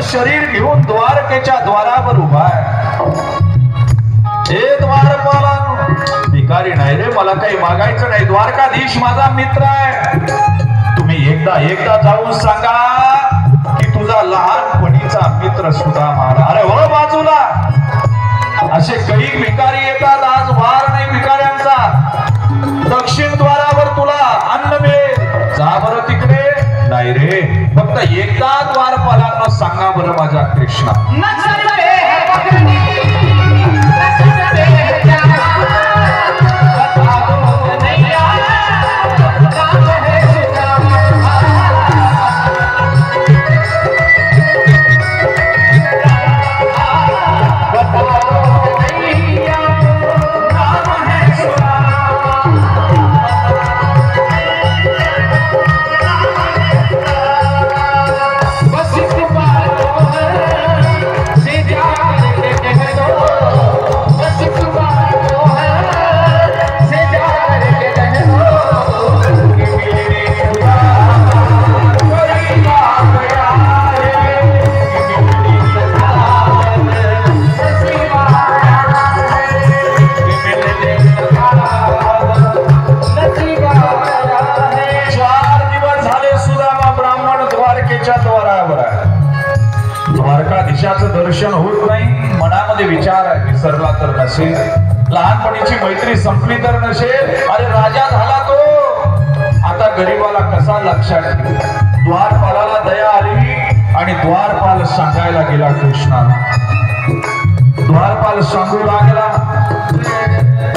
शरीर घेऊन द्वारकेच्या द्वारावर उभा आहे। हे द्वारपाल भिकारी नाही रे, मला काही मागायचं नाही, द्वारकाधीश माझा मित्र आहे। तुम्ही एकदा जाऊन सांगा की तुझा लहानपणीचा मित्र सुद्धा मारा। अरे हो बाजूला, असे काही भिकारी येतात, आज वार नाही भिकाऱ्यांचा। दक्षिण द्वारावर तुला अन्न मिळेल, जा बरं तिकडे। नाही रे, फक्त एकदा द्वारपालांना सांगा बरं माझ्या कृष्णा। द्वारकाधीशाचं दर्शन होत नाही, मनामध्ये विचार आहे, विसरला तर नसेल, लहानपणीची मैत्री संपली तर नसेल, अरे राजा झाला तो, आता गरीबाला कसा लक्षात ठेवू। द्वारपालाला दया आली आणि द्वारपाल सांगायला गेला कृष्णाला। द्वारपाल सांगू लागला,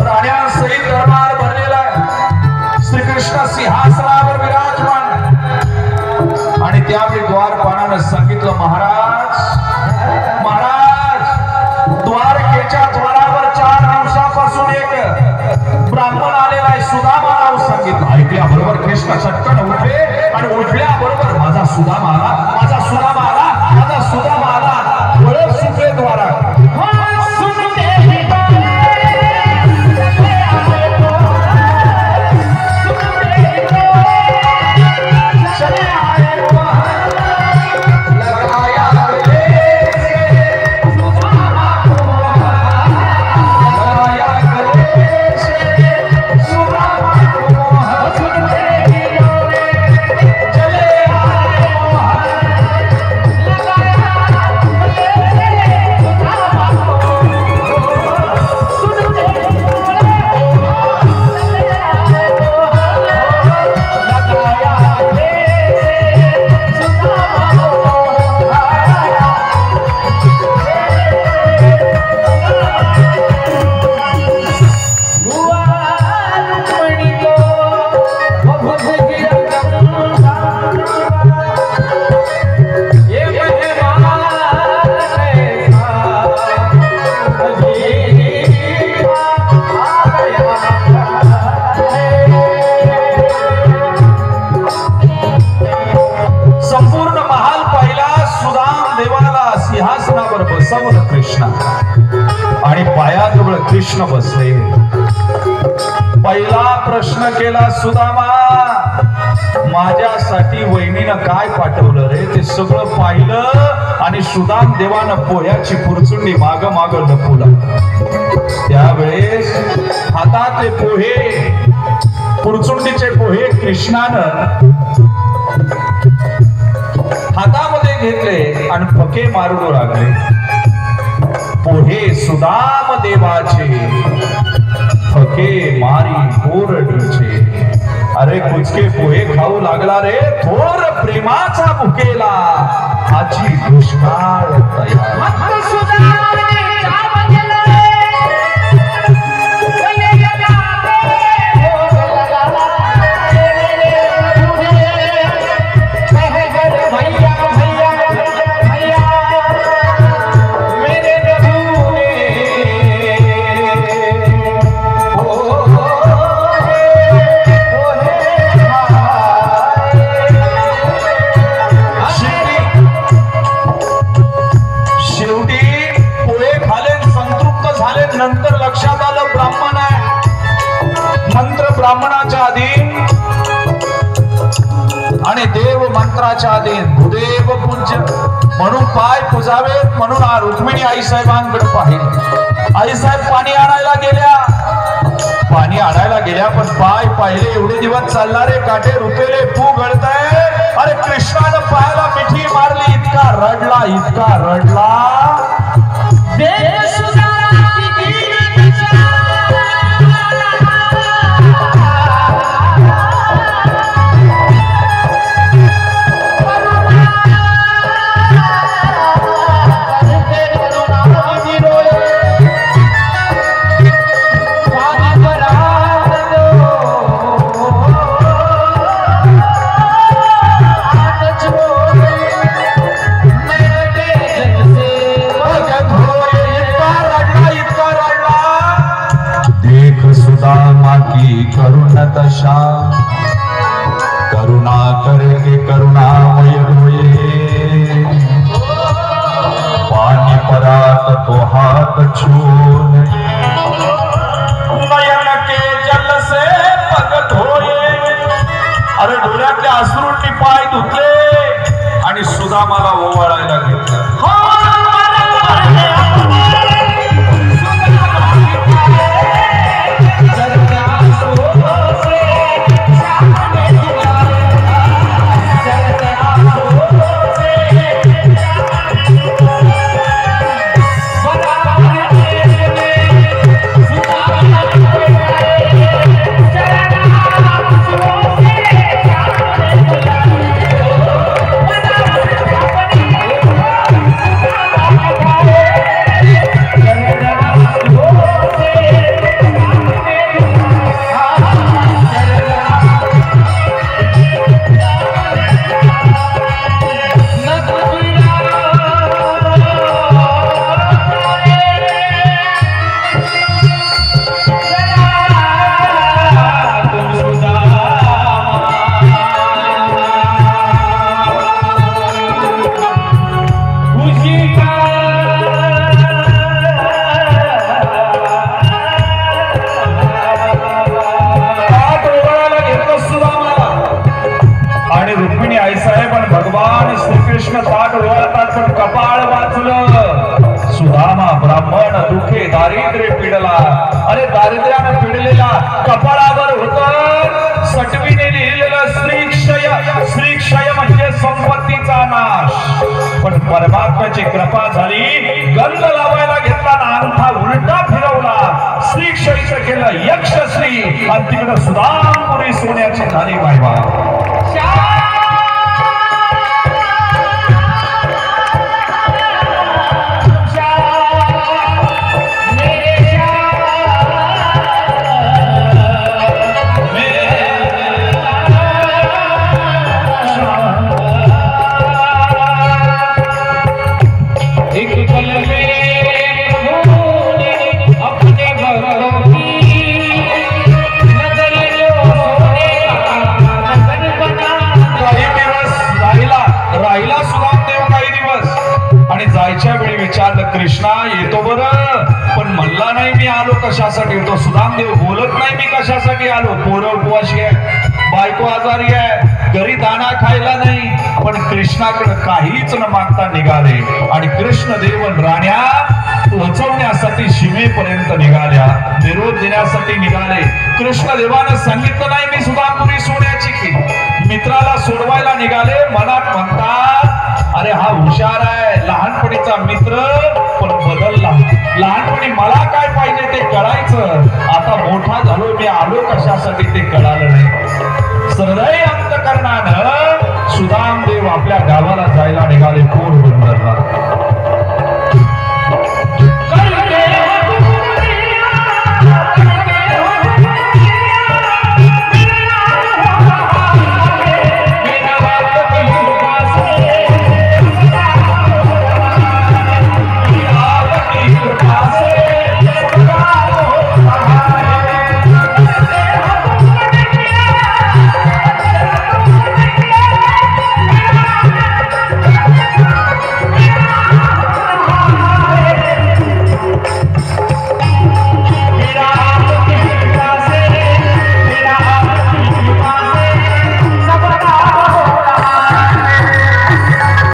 राण्यांसहित दरबार भरलेला आहे, श्रीकृष्ण सिंहासनावर विराजमान। आणि त्यावेळी द्वारपालानं सांगितलं, महाराज द्वारकेच्या द्वारावर 4 दिवसापासून एक ब्राह्मण आलेला आहे, सुदामा नाव सांगितलं। ऐकल्याबरोबर कृष्ण चटकन उठले आणि उठल्याबरोबर माझा सुदामा आला, माझा सुदामा आला, माझा सुदामा आला, ओळख सुटले द्वारात। आणि पायाजवळ कृष्ण बसले। पहिला प्रश्न केला, सुदामा माझ्यासाठी वहिनीनं काय पाठवलं रे? ते सगळं पाहिलं आणि सुदाम देवानं पोह्याची पुरचुंडी माग माग लपवला। त्यावेळेस हातातले पोहे, पुरचुंडीचे पोहे कृष्णानं हातामध्ये घेतले आणि फके मारू लागले। पोहे सुदाम देवाचे, फके मारी कोरडीचे। अरे कुचके पोहे खाऊ लागला रे, थोर प्रेमाचा भुकेला आजी दुष्काळ तयार। ब्राह्मणाच्या अधीन आणि देव मंत्राच्या अधीन भूदेव पूज्य म्हणून पाय पुजावेत म्हणून रुक्मिणी आई साहेबांकडे पाहिलं। आई साहेब पाणी आणायला गेल्या पण पाय पाहिले एवढे दिवस चालणारे काटे रुपेले पू गळताय। अरे कृष्णानं पायाला मिठी मारली, इतका रडला दशा करुणा करके करुणामय होए। पानी परात तो हाथ छून नयन के जल से पग धोए। अरे डोळ्यातल्या अश्रूंनी पाय धुतले आणि सुदामाला ओवाळायला घेतलं। दारिद्र्य पिडला। अरे दारिद्र्यानं पिडलेला कपाळावर होतं सटवीने लिहिलेलं श्रीक्षय म्हणजे संपत्तीचा नाश। पण परमात्म्याची कृपा झाली, गंध लावायला घेतला अंगठा उलटा फिरवला, श्रीक्षयचं केलं यक्षश्री आणि तिकडं सुदामपुरी सोन्याची झाली बायबा। कृष्णा येतो बरं, पण म्हणला नाही मी आलो कशासाठी। तो सुदामदेव बोलत नाही मी कशासाठी आलो। पोरं उपवाशी आहे, बायको आजारी आहे, घरी दाणा खायला नाही, पण कृष्णाकडे काहीच न मागता निघाले आणि कृष्णदेवन राण्या पोहोचवण्यासाठी सीमेपर्यंत निघाल्या, निरोप देण्यासाठी निघाले। कृष्णदेवानं सांगितलं नाही मी सुदामपुरी सोन्याची की मित्राला सोडवायला निघाले। मनात म्हणतात अरे हा हुशार आहे, लहानपणीचा मित्र पण बदलला, लहानपणी मला काय पाहिजे ते कळायचं, आता मोठा झालो मी आलो कशासाठी ते कळालं नाही। सरळ अंतकरणानं सुदामदेव आपल्या गावाला जायला निघाले पोरबंदरला।